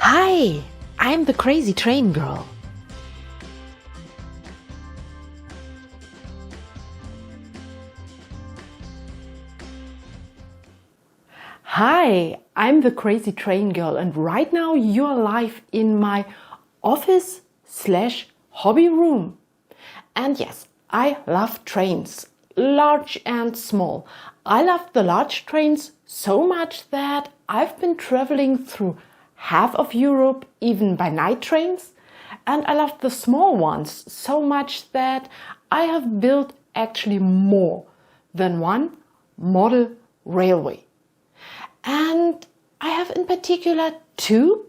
Hi, I'm the crazy train girl. Hi, I'm the crazy train girl, and right now you're live in my office slash hobby room. And yes, I love trains, large and small. I love the large trains so much that I've been traveling through half of Europe, even by night trains. And I love the small ones so much that I have built actually more than one model railway. And I have in particular two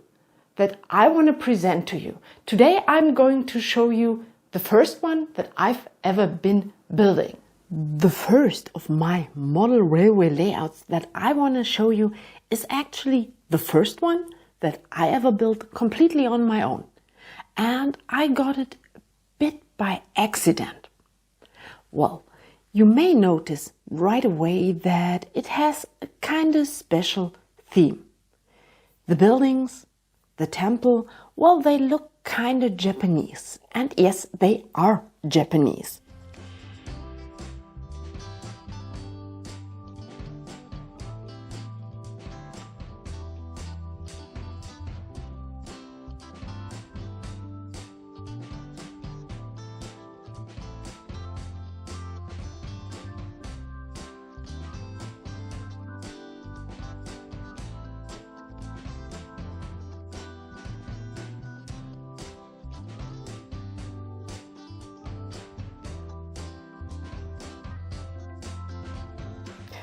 that I want to present to you. Today I'm going to show you the first one that I've ever been building. The first of my model railway layouts that I want to show you is actually the first one that I ever built completely on my own. And I got it a bit by accident. Well, you may notice right away that it has a kind of special theme. The buildings, the temple, well, they look kind of Japanese. And yes, they are Japanese.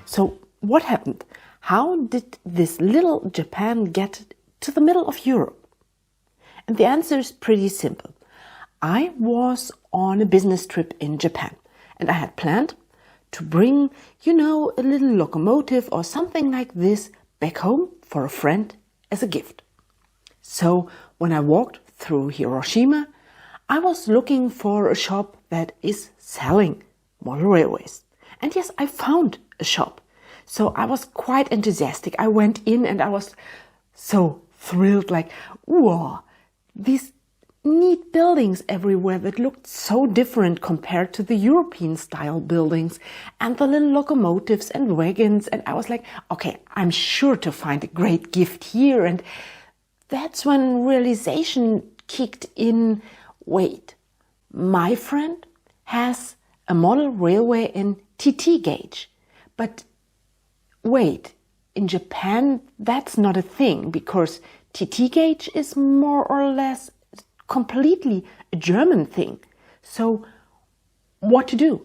So what happened? How did this little Japan get to the middle of Europe? And the answer is pretty simple. I was on a business trip in Japan and I had planned to bring, a little locomotive or something like this back home for a friend as a gift. So when I walked through Hiroshima, I was looking for a shop that is selling model railways. And yes, I found a shop. So I was quite enthusiastic. I went in and I was so thrilled, like, whoa, these neat buildings everywhere that looked so different compared to the European style buildings and the little locomotives and wagons. And I was like, okay, I'm sure to find a great gift here. And that's when realization kicked in. Wait, my friend has a model railway in TT gauge, but wait, in Japan that's not a thing because TT gauge is more or less completely a German thing. So what to do?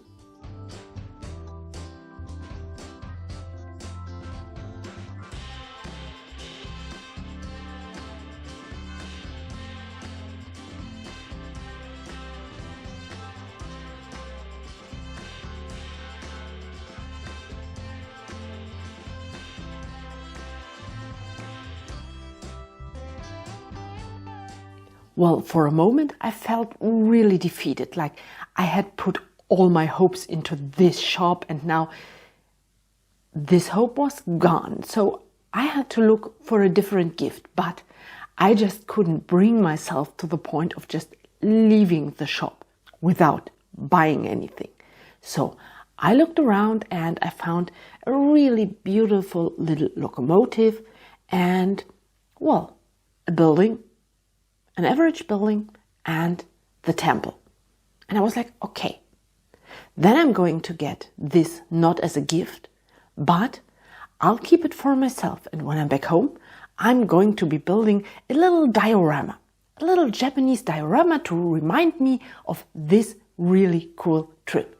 Well, for a moment I felt really defeated, like I had put all my hopes into this shop and now this hope was gone. So I had to look for a different gift, but I just couldn't bring myself to the point of just leaving the shop without buying anything. So I looked around and I found a really beautiful little locomotive and, well, a building, an average building, and the temple. And I was like, okay, then I'm going to get this not as a gift, but I'll keep it for myself. And when I'm back home, I'm going to be building a little diorama, a little Japanese diorama to remind me of this really cool trip.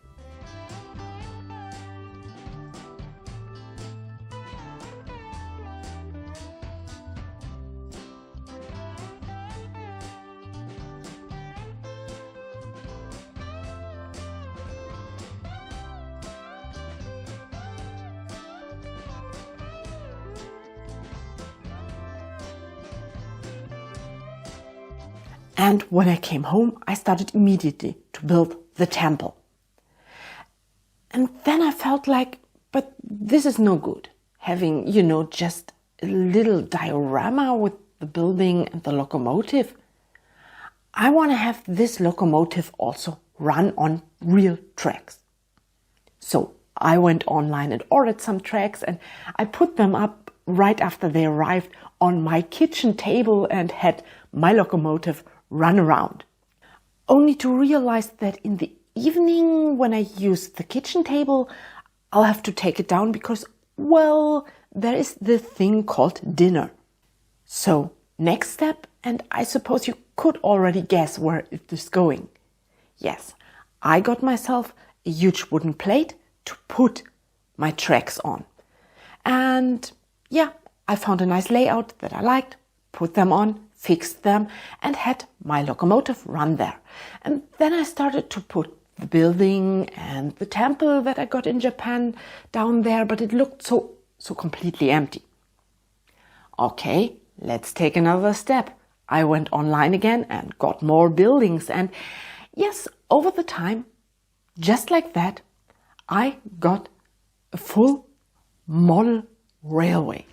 And when I came home, I started immediately to build the temple. And then I felt like, but this is no good. Having, just a little diorama with the building and the locomotive, I want to have this locomotive also run on real tracks. So I went online and ordered some tracks, and I put them up right after they arrived on my kitchen table and had my locomotive run around. Only to realize that in the evening, when I use the kitchen table, I'll have to take it down because, well, there is the thing called dinner. So next step, and I suppose you could already guess where it is going. Yes, I got myself a huge wooden plate to put my tracks on. And yeah, I found a nice layout that I liked, put them on, fixed them, and had my locomotive run there. And then I started to put the building and the temple that I got in Japan down there, but it looked so completely empty. Okay, let's take another step. I went online again and got more buildings, and yes, over the time, just like that, I got a full model railway.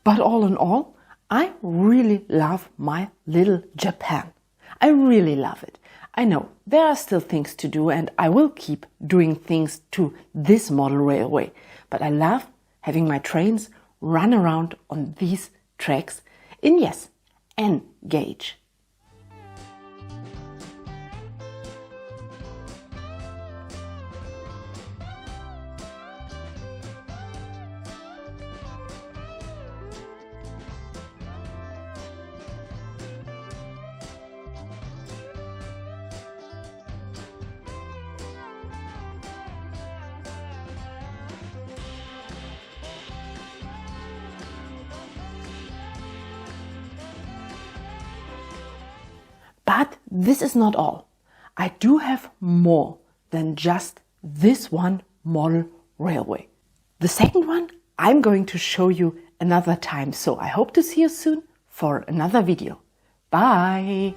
But all in all, I really love my little Japan. I really love it. I know there are still things to do, and I will keep doing things to this model railway. But I love having my trains run around on these tracks in, yes, N gauge. But this is not all. I do have more than just this one model railway. The second one I'm going to show you another time, so I hope to see you soon for another video. Bye!